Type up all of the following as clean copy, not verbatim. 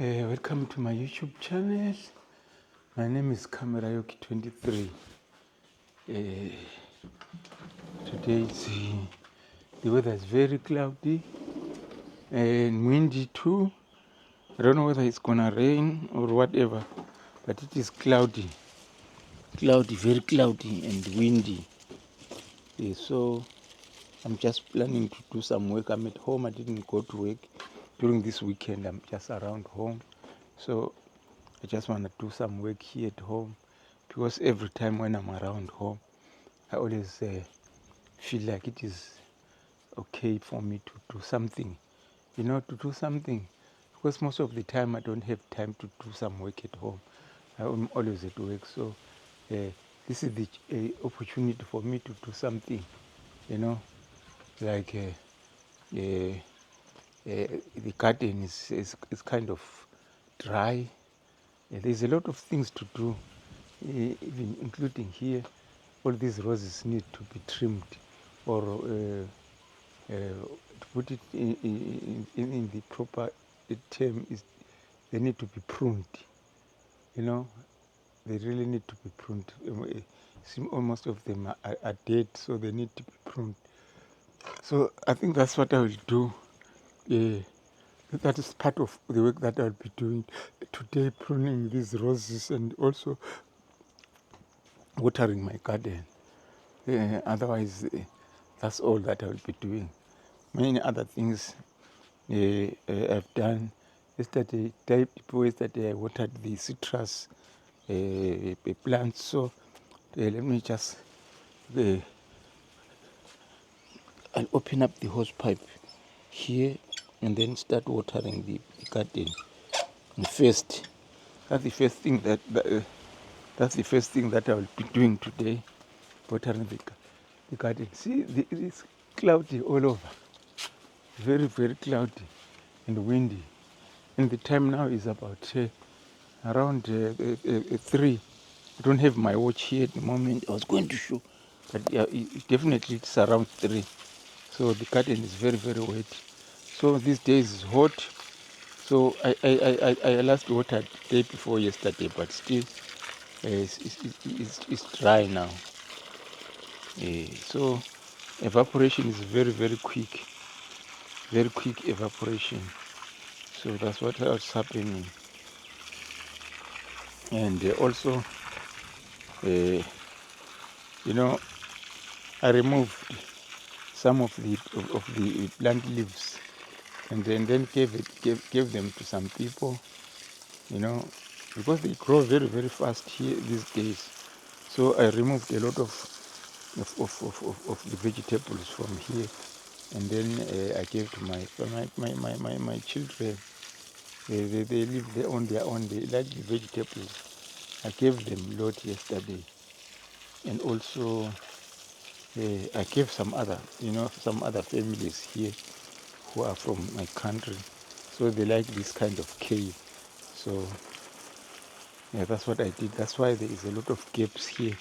Welcome to my YouTube channel. My name is Kamerayoki23. Today the weather is very cloudy and windy too. I don't know whether it's gonna rain or whatever, but it is cloudy, very cloudy and windy. So I'm just planning to do some work. I'm at home. I didn't go to work during this weekend. I'm just around home, so I just want to do some work here at home, because every time when I'm around home, I always feel like it is okay for me to do something, because most of the time I don't have time to do some work at home. I'm always at work, so this is the opportunity for me to do something, like the garden is kind of dry. There's a lot of things to do, even including here. All these roses need to be trimmed, or to put it in the proper term, is they need to be pruned. They really need to be pruned. Most of them are dead, so they need to be pruned. So I think that's what I will do. That is part of the work that I'll be doing today, pruning these roses and also watering my garden. Otherwise, that's all that I'll be doing. Many other things I've done. Day before yesterday, I watered the citrus plants. So let me just I'll open up the hose pipe here and then start watering the garden. And first, that's the first thing that I will be doing today, watering the garden. See, it's cloudy all over, very, very cloudy and windy. And the time now is about around 3. I don't have my watch here at the moment. I was going to show, but yeah, definitely it's around 3. So the garden is very, very wet. So these days is hot. So I last watered the day before yesterday, but still it's dry now. So evaporation is very, very quick evaporation. So that's what's happening. And also, I removed some of the plant leaves, and then gave them to some people, because they grow very, very fast here these days. So I removed a lot of the vegetables from here, and then I gave to my children. They live there on their own. They like the vegetables. I gave them a lot yesterday, and also I gave some other families here who are from my country, so they like this kind of cave. So yeah, that's what I did. That's why there is a lot of gaps here.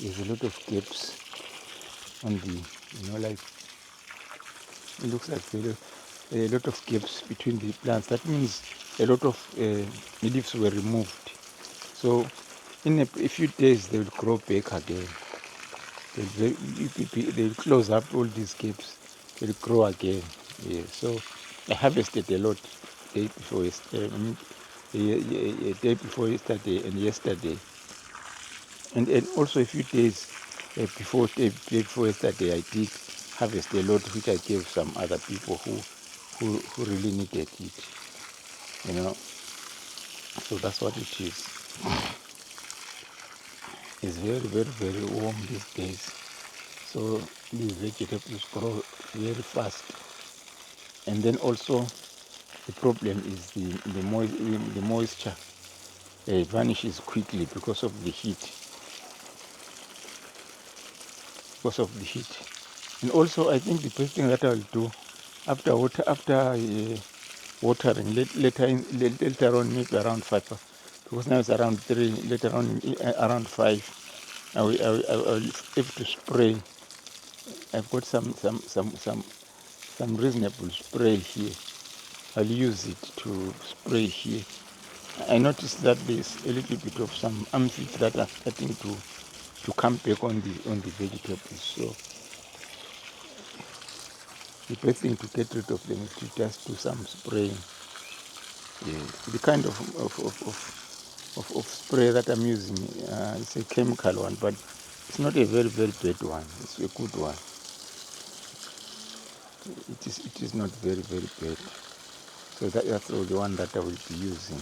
There's a lot of gaps on the, like, it looks like a lot of gaps between the plants. That means a lot of leaves were removed. So in a few days they will grow back again. They'll close up all these gaps. They'll grow again. Yeah. So I harvested a lot day before yesterday, day before yesterday and yesterday, and also a few days before yesterday. I did harvest a lot, which I gave some other people who really needed it. So that's what it is. It's very, very, very warm these days. So these vegetables grow very fast. And then also the problem is the moisture vanishes quickly because of the heat. And also, I think the best thing that I'll do after watering later on, maybe around 5, because now it's around 3. Later on, around 5, I will have to spray. I've got some reasonable spray here. I'll use it to spray here. I noticed that there's a little bit of some amphids that are starting to come back on the vegetables. So the best thing to get rid of them is to just do some spraying. Yeah. The kind of spray that I'm using is a chemical one, but it's not a very bad one. It's a good one. It is not very bad. So that's the one that I will be using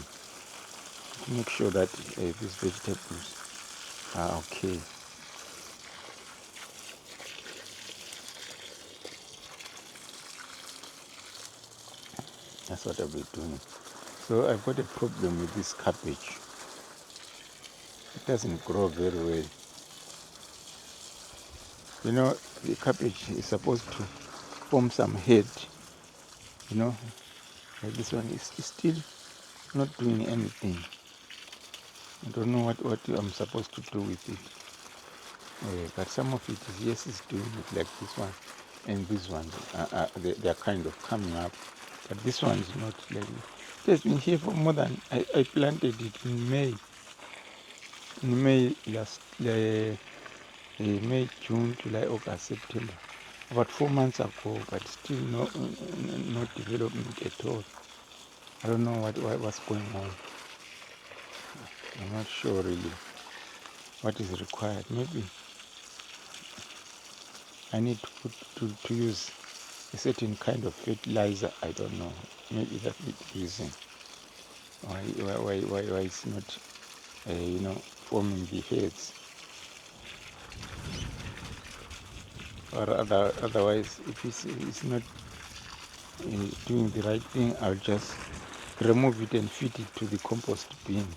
to make sure that these vegetables are okay. That's what I'll be doing. So I've got a problem with this cabbage. It doesn't grow very well. You know, the cabbage is supposed to form some head, you know, like this one is still not doing anything. I don't know what I'm supposed to do with it. But some of it is, yes, it's doing it, like this one and this one. They are kind of coming up. But this one is not like it. It has been here for more than, I planted it in May. In May May, June, July, August, September. About 4 months ago, but still no development at all. I don't know what's going on. I'm not sure really what is required. Maybe I need to use a certain kind of fertilizer. I don't know. Maybe that's the reason why it's not forming the heads. Or otherwise, if it's not doing the right thing, I'll just remove it and feed it to the compost bin.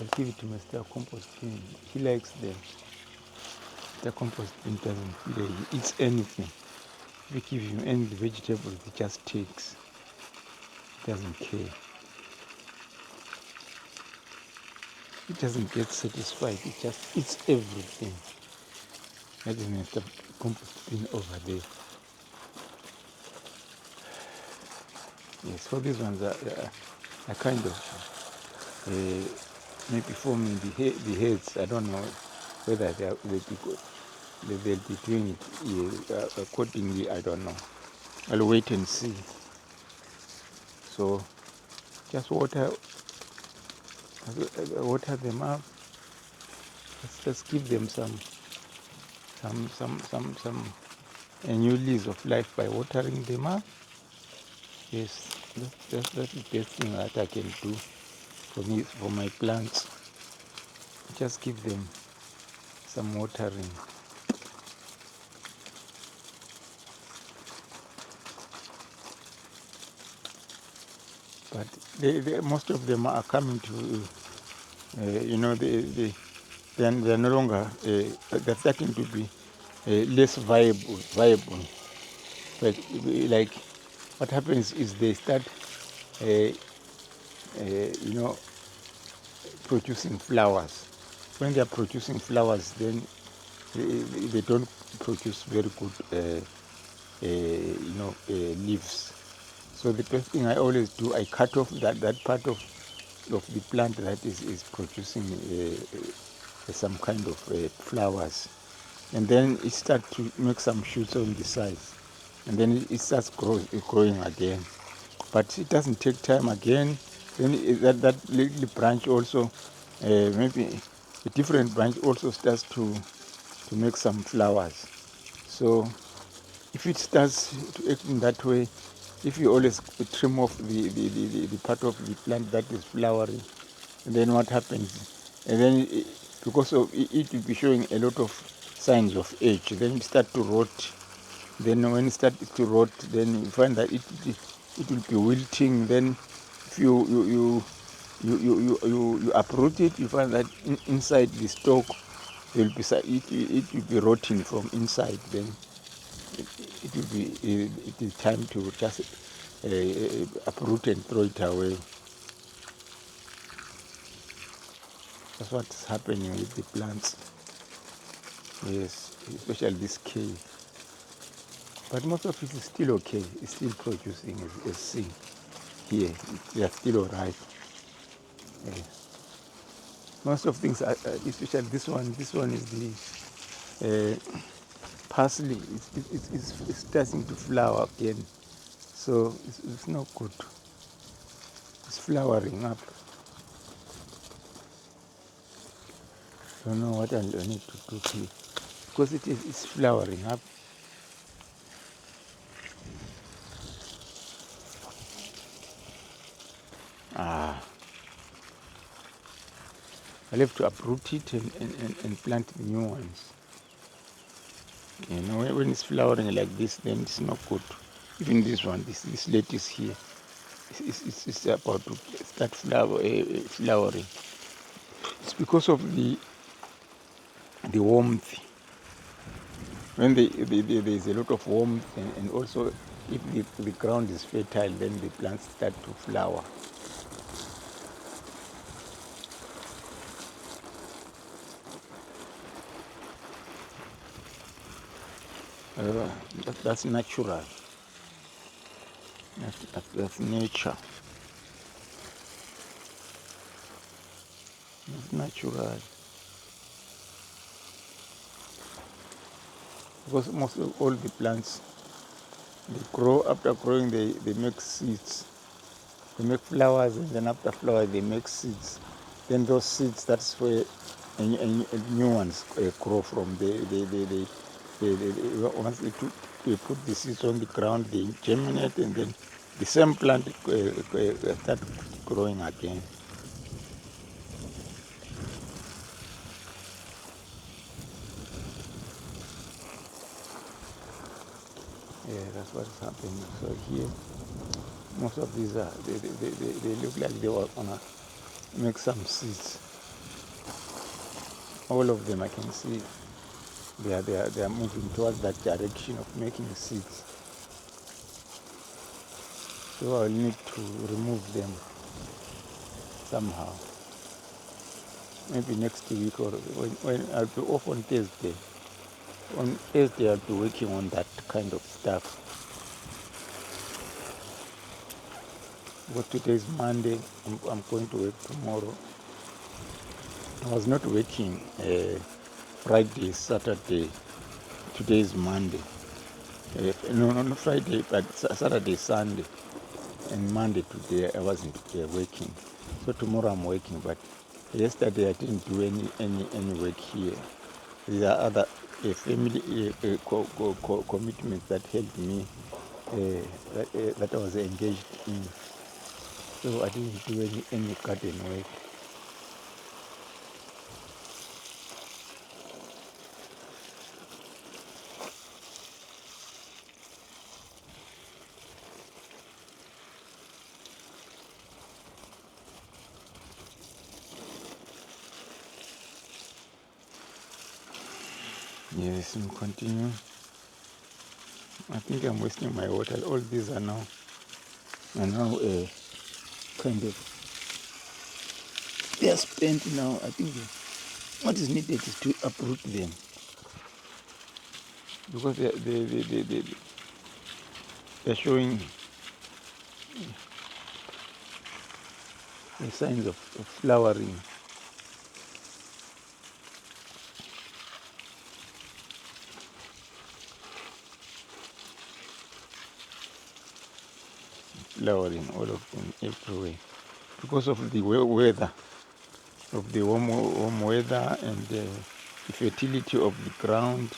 I'll give it to Mr. Compost bin. He likes them. The compost bin doesn't feed it. He eats anything. If you give him any vegetable, he just takes. He doesn't care. He doesn't get satisfied. He just eats everything. That is Mr. Compost bin over there. Yes, so these ones are kind of maybe forming the heads. I don't know whether they'll be doing it accordingly. I don't know. I'll wait and see. So just water them up. Just give them some a new lease of life by watering them up. Yes, that's the best thing that I can do for my plants. Just give them some watering. But most of them are coming to, they're no longer, they're starting to be less viable. But like what happens is they start, producing flowers. When they are producing flowers, then they don't produce very good, leaves. So the first thing I always do, I cut off that part of the plant that is producing some kind of flowers, and then it starts to make some shoots on the sides, and then it starts growing again. But it doesn't take time again. Then that little branch also, maybe a different branch also starts to make some flowers. So if it starts to act in that way, if you always trim off the part of the plant that is flowering, and then what happens? And then because of it will be showing a lot of signs of age, then it start to rot. Then when it starts to rot, then you find that it will be wilting. Then if you uproot it, you find that inside the stalk it will be rotting from inside. Then it is time to just uproot and throw it away. That's what's happening with the plants. Yes, especially this kale. But most of it is still okay. It's still producing as seen here. They are still alright. Yeah. Most of things, especially this one. This one is the parsley. It's starting to flower again. So it's not good. It's flowering up. Don't know what I need to do here. Because it's flowering up. I'll have to uproot it and plant new ones. You know, when it's flowering like this, then it's not good. Even this one, this lettuce here, it's about to start flowering. It's because of the warmth. When there's a lot of warmth, and also if the ground is fertile, then the plants start to flower. That's natural. That's nature. It's natural. Because most of all the plants, they grow. After growing, they make seeds. They make flowers, and then after flowers, they make seeds. Then those seeds, that's where new ones grow from. Once they put the seeds on the ground, they germinate, and then the same plant start growing again. Yeah, that's what is happening. So here, most of these they look like they were gonna make some seeds. All of them I can see they are moving towards that direction of making seeds. So I'll need to remove them somehow. Maybe next week, or when I'll be off on Thursday. On Thursday I'll be working on that kind of stuff. But today is Monday. I'm going to work tomorrow. I was not working Friday, Saturday. Today is Monday. No, not Friday, but Saturday, Sunday, and Monday today I wasn't working. So tomorrow I'm working, but yesterday I didn't do any work here. There are other family commitments that helped me that I was engaged in. So I didn't do any garden work. Yes, I'm continuing. I think I'm wasting my water. All these are now kind of, they are spent now. I think what is needed is to uproot them, because they're showing the signs of flowering. Flowering, all of them everywhere, because of the weather, of the warm weather, and the fertility of the ground.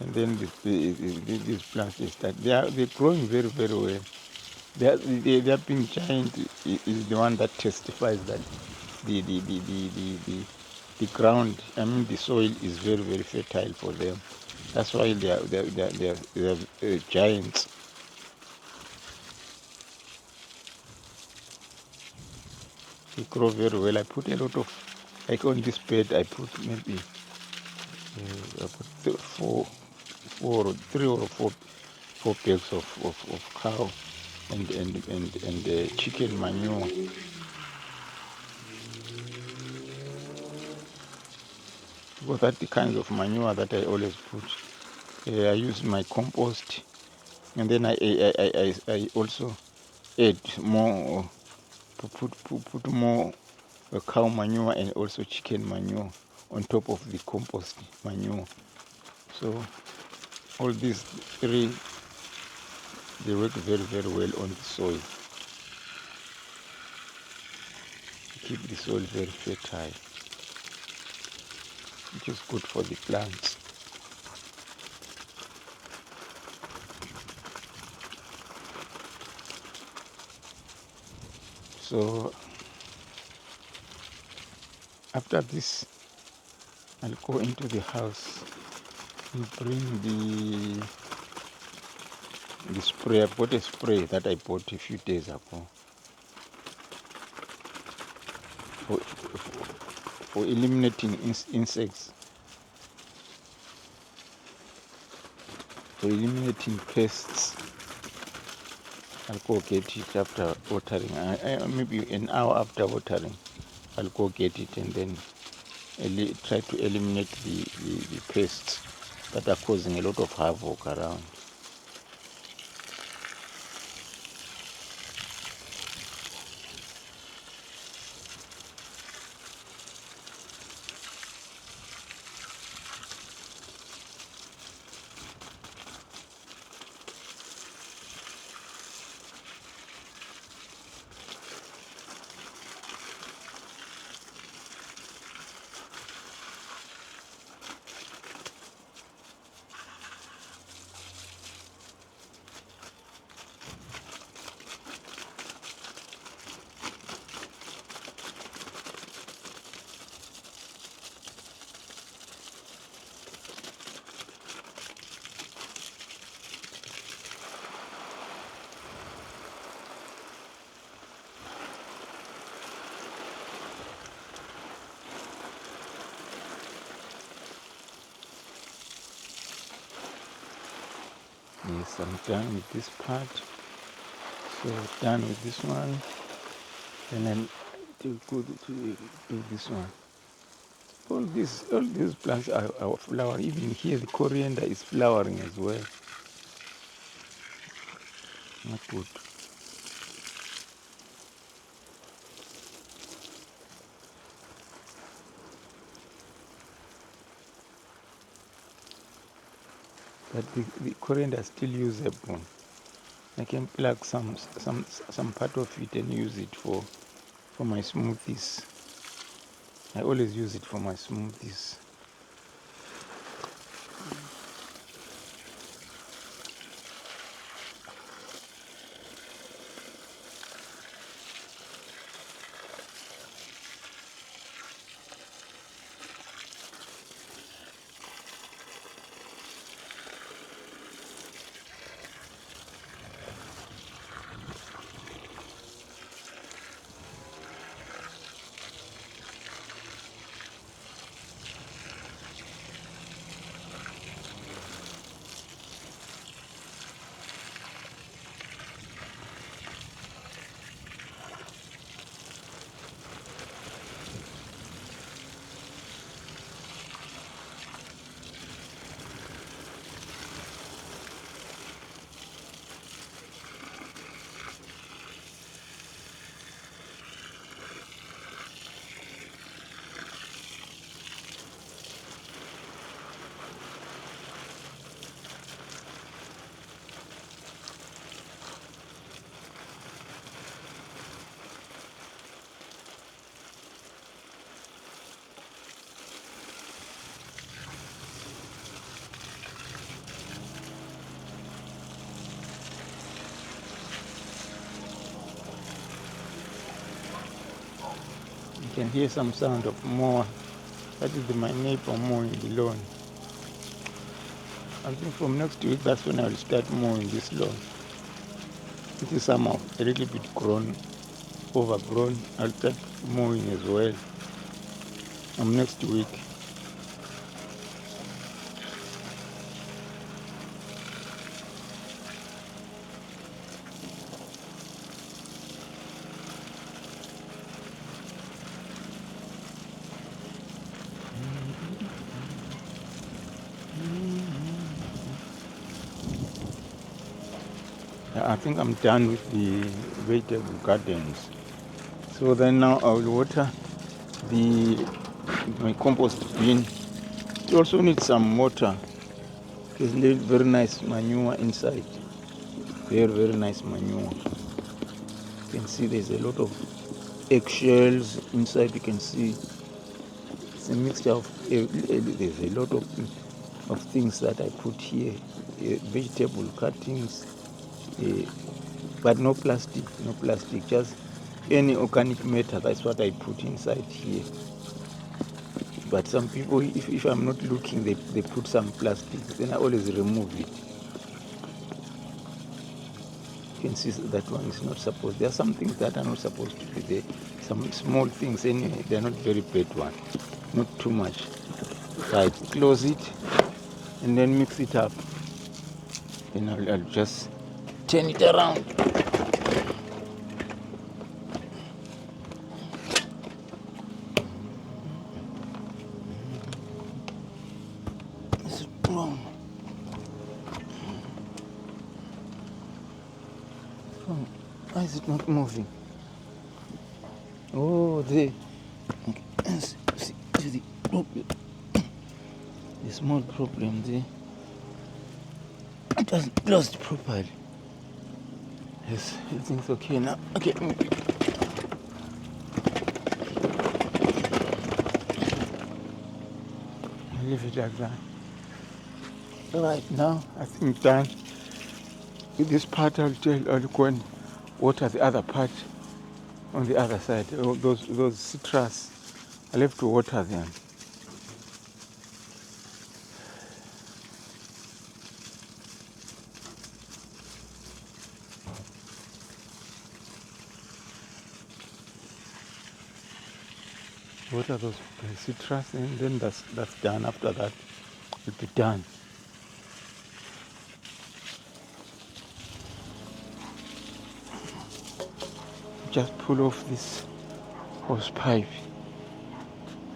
And then these plants, they're growing very, very well. Their pink giant is the one that testifies that the ground, I mean the soil, is very, very fertile for them. That's why they are giants. They grow very well. I put a lot of, like on this bed, I put maybe I put three or four bags of cow and chicken manure. because that's the kind of manure that I always put. I use my compost, and then I also add more, put more cow manure and also chicken manure on top of the compost manure. So all these three, they work very, very well on the soil. Keep the soil very fertile, which is good for the plants. So after this, I'll go into the house and bring the spray. I've got a spray that I bought a few days ago for eliminating insects, for eliminating pests. I'll go get it after watering. Maybe an hour after watering, I'll go get it and then try to eliminate the pests that are causing a lot of havoc around. Yes, I'm done with this part. So done with this one, and then to go to do this one. All these plants are flowering. Even here, the coriander is flowering as well. Not good. But the coriander is still usable. I can pluck some part of it and use it for my smoothies. I always use it for my smoothies. You can hear some sound of mower. That is my neighbor mowing the lawn. I think from next week, that's when I will start mowing this lawn. It is somehow a little bit overgrown. I'll start mowing as well from next week. I think I'm done with the vegetable gardens. So then now I will water my compost bin. It also needs some water. There's very nice manure inside. Very nice manure. You can see there's a lot of eggshells inside. You can see it's a mixture of there's a lot of things that I put here, vegetable cuttings, but no plastic, just any organic matter. That's what I put inside here. But some people, if I'm not looking, they put some plastic. Then I always remove it. You can see that one is not supposed. There are some things that are not supposed to be there. Some small things anyway. They're not very bad ones. Not too much. Right, close it and then mix it up. Then I'll just turn it around. Is it wrong? Why is it not moving? Oh, there. Okay. See the problem. The small problem there. It wasn't closed properly. Yes, everything's okay now. Okay. Leave it like that. Right now, I think done. With this part, I'll go and water the other part on the other side. Those citrus, I'll have to water them. Water those citrus, and then that's done. After that, it'll be done. Just pull off this hose pipe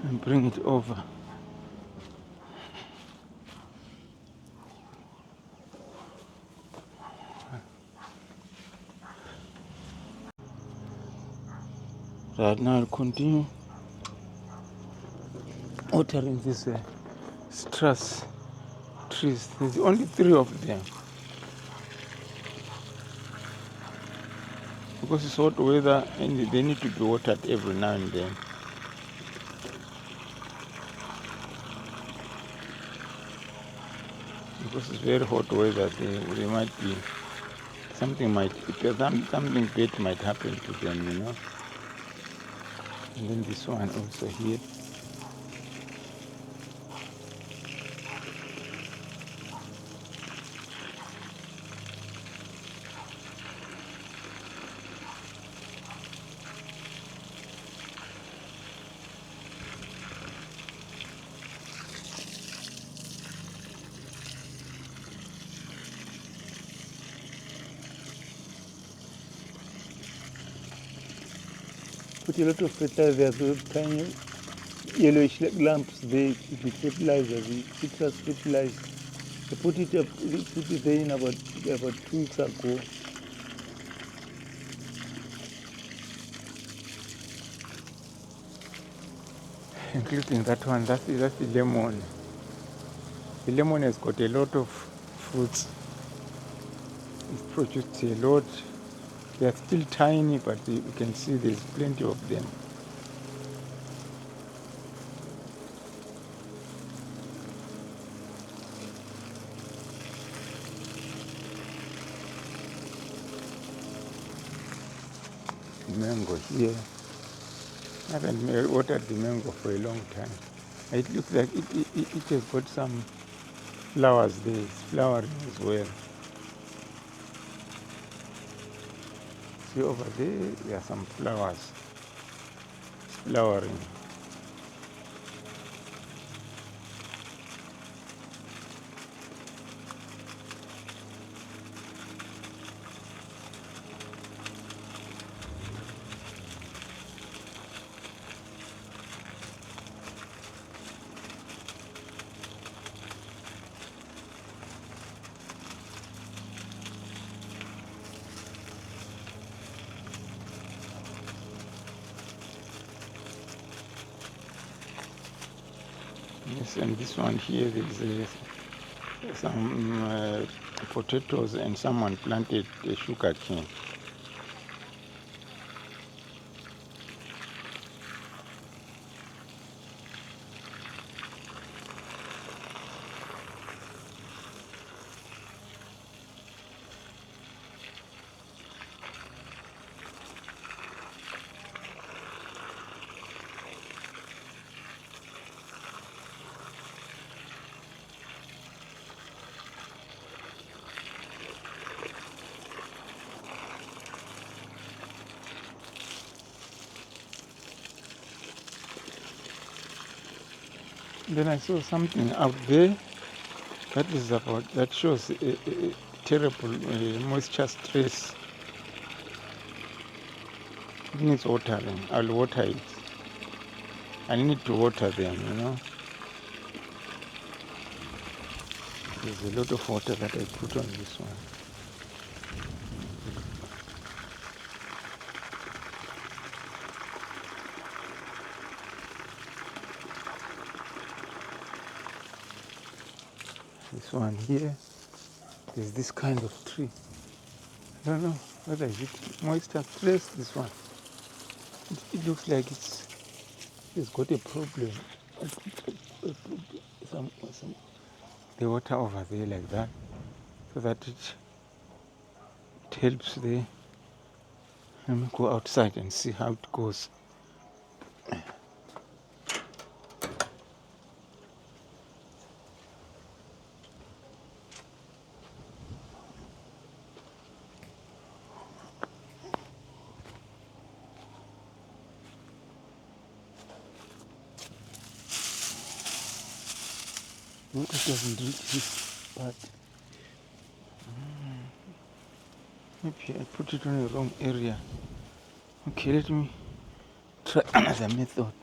and bring it over. Right now, I'll continue watering these citrus trees. There's only 3 of them. Because it's hot weather and they need to be watered every now and then. Because it's very hot weather, they might be something bad might happen to them, you know. And then this one also here. Put a lot of fertilizer, those tiny yellowish lumps there, the fertilizer, the citrus fertilizer. I put it there in about 2 weeks ago. Including that one, that's the lemon. The lemon has got a lot of fruits. It's produced a lot. They are still tiny, but you can see there's plenty of them. Mango here. I haven't watered the mango for a long time. It looks like it has got some flowers there. It's flowering as well. See over there are some flowers. It's flowering. Yes, and this one here, there's some potatoes, and someone planted a sugar cane. Then I saw something out there that shows a terrible moisture stress. It needs watering. I'll water it. I need to water them. There's a lot of water that I put on this one. This one here, there's this kind of tree. I don't know whether it's moisture stress, this one. It looks like it's got a problem. Some the water over there like that, so that it helps there. Let me go outside and see how it goes. Water doesn't reach this part. Maybe I put it on the wrong area. Okay, let me try another method.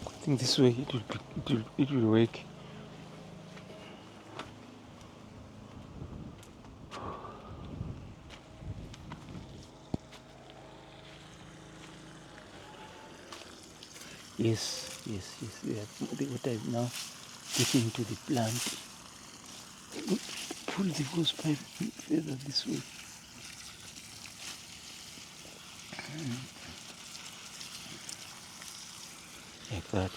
I think this way it will work. Yes. The water is now getting into the plant. Pull the hose pipe further this way. Like that.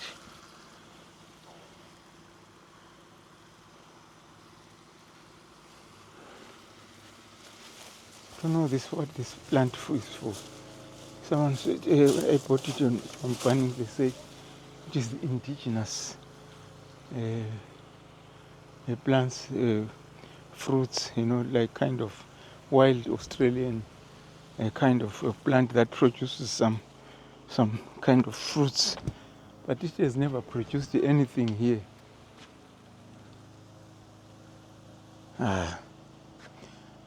I don't know what this plant is for. Someone said, I bought it from Bunny, they say it is the indigenous plants, fruits, like kind of wild Australian kind of a plant that produces some kind of fruits, but it has never produced anything here.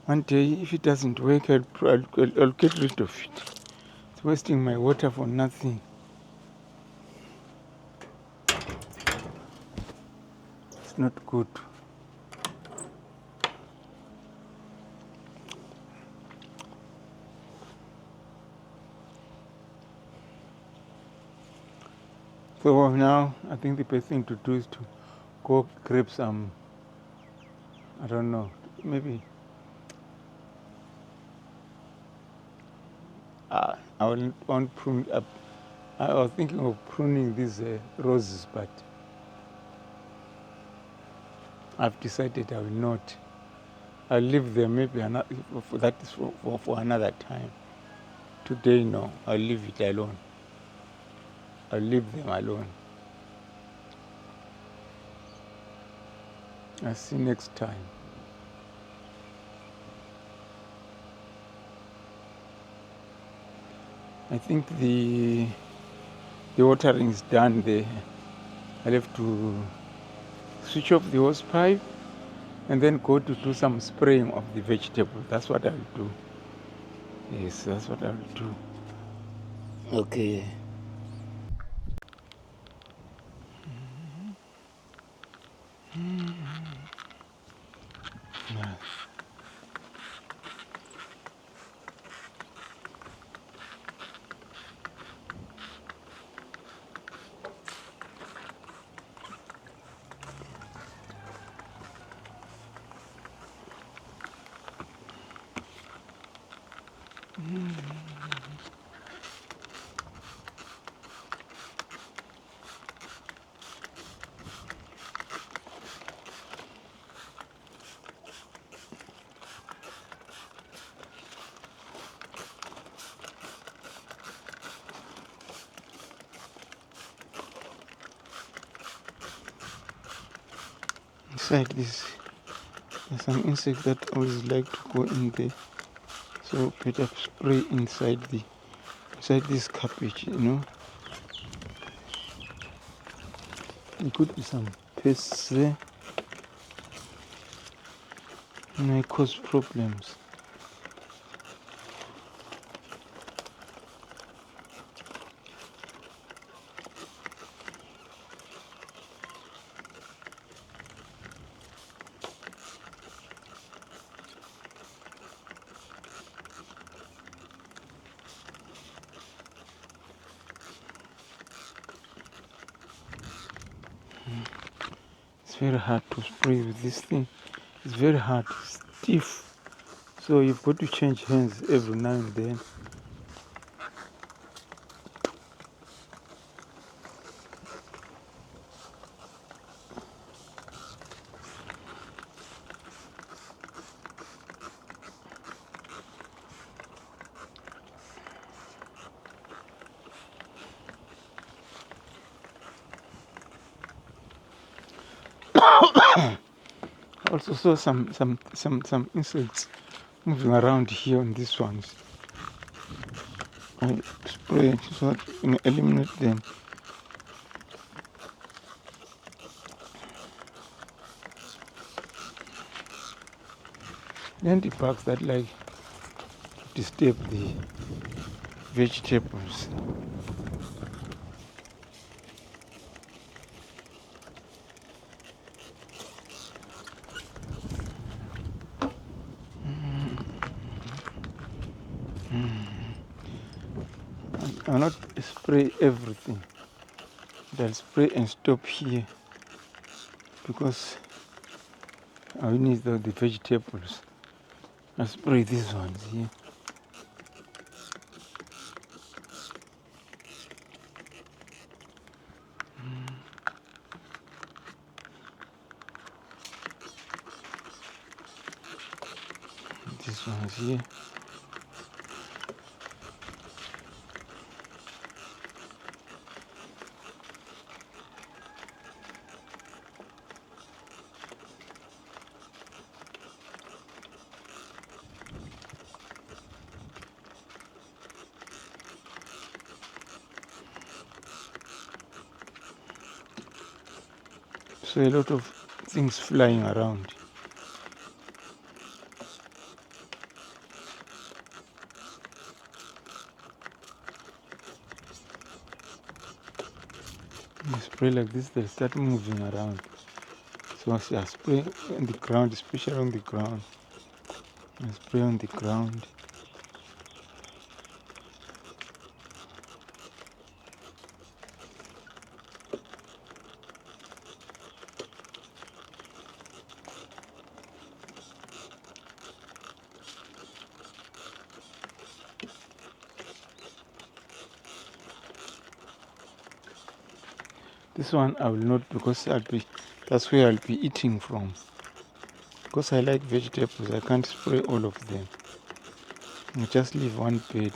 One day, if it doesn't work, I'll get rid of it. It's wasting my water for nothing. It's not good. So now, I think the best thing to do is to go grab some, I don't know, maybe I won't prune up. I was thinking of pruning these roses, but I've decided I will not. I'll leave them, maybe that is for another time. Today, no, I'll leave it alone. I'll leave them alone. I'll see you next time. I think the watering is done there. I'll have to switch off the hose pipe and then go to do some spraying of the vegetable. That's what I'll do. Yes, that's what I'll do. Okay. Yeah. Inside this, there's some insects that always like to go in there. So better spray inside this cabbage, you know. There could be some pests there. And may cause problems. It's very hard to spray with this thing. It's very hard, stiff. So you've got to change hands every now and then. I also saw some insects moving around here on these ones. I spray so that you can eliminate them. Then the bugs that like disturb the vegetables. I'll not spray everything. I'll spray and stop here because I need the vegetables. I'll spray these ones here. These ones here. So a lot of things flying around. You spray like this, they'll start moving around. So I spray on the ground, especially on the ground. I spray on the ground. This one I will not, because that's where I'll be eating from. Because I like vegetables, I can't spray all of them. I just leave one bed.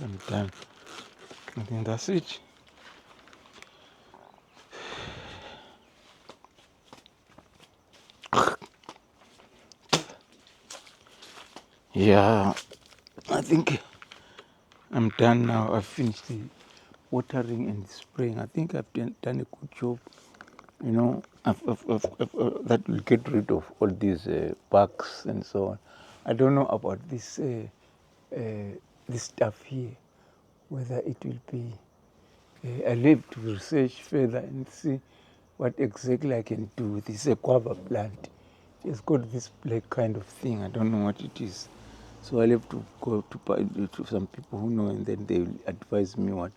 I'm done. I think that's it. Yeah, I think I'm done now. I've finished the watering and the spraying. I think I've done a good job. You know, that will get rid of all these bugs and so on. I don't know about this stuff here, whether it will be. I'll have to research further and see what exactly I can do with this guava plant. It's got this black kind of thing. I don't know what it is. So I'll have to go to some people who know, and then they will advise me what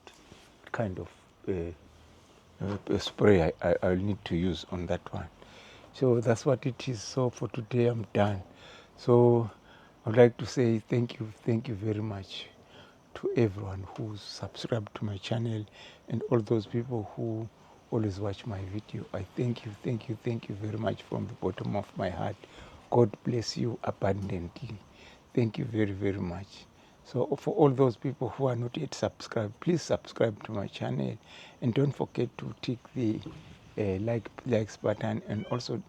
kind of spray I'll need to use on that one. So that's what it is. So for today, I'm done. So I'd like to say thank you very much to everyone who's subscribed to my channel and all those people who always watch my video. I thank you very much from the bottom of my heart. God bless you abundantly. Thank you very, very much. So for all those people who are not yet subscribed, please subscribe to my channel, and don't forget to tick the likes button, and also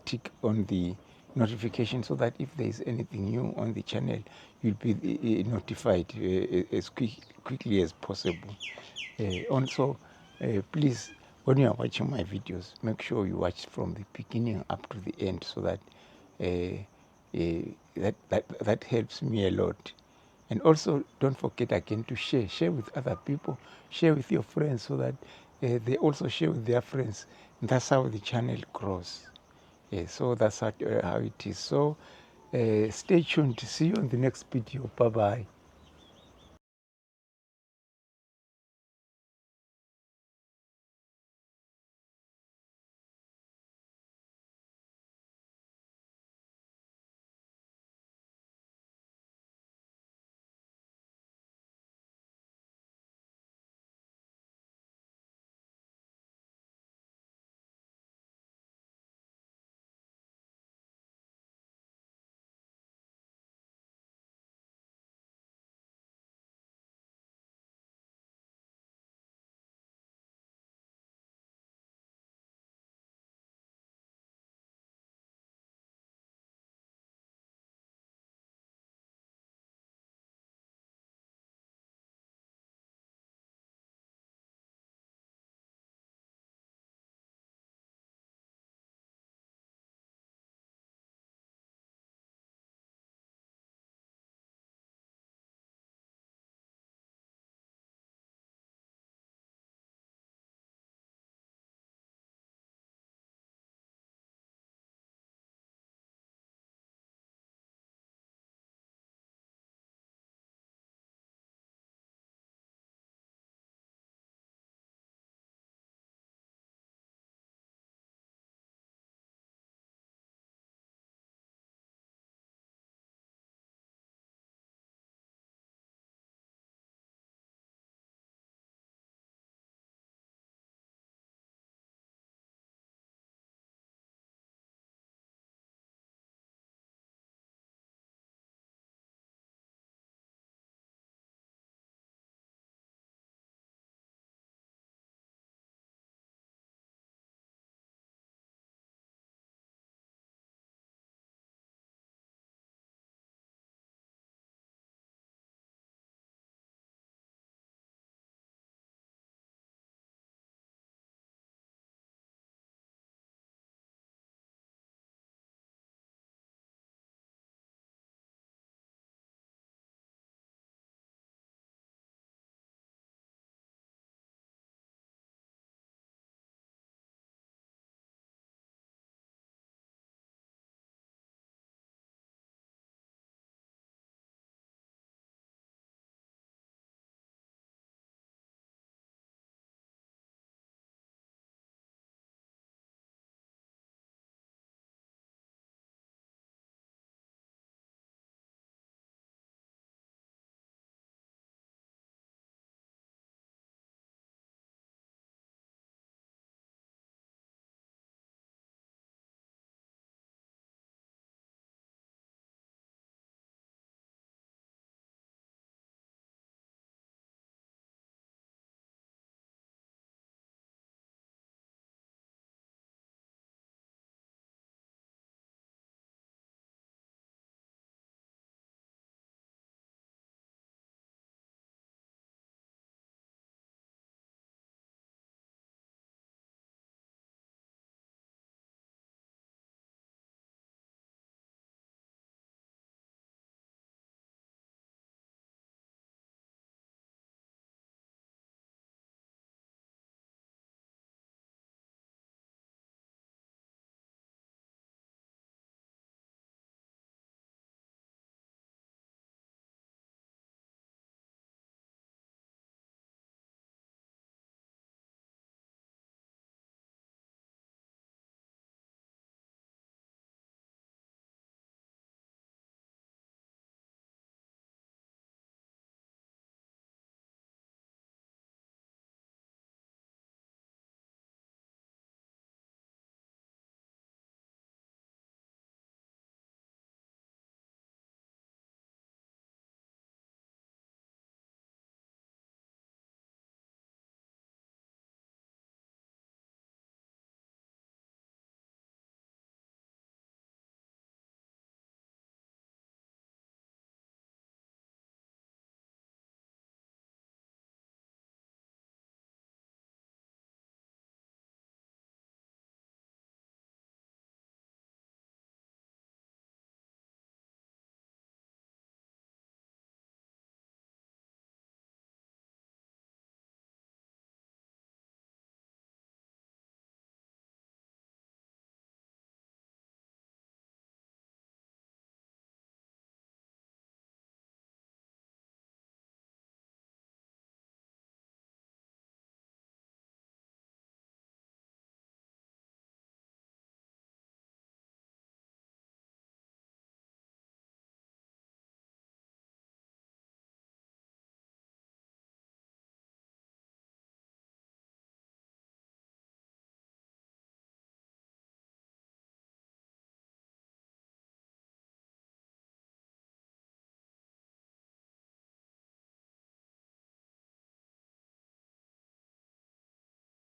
tick on the notification, so that if there is anything new on the channel, you'll be notified as quickly as possible. Also, please, when you are watching my videos, make sure you watch from the beginning up to the end, so that that helps me a lot. And also, don't forget again to share with other people, share with your friends, so that they also share with their friends. And that's how the channel grows. So that's how it is. So stay tuned. See you on the next video. Bye bye.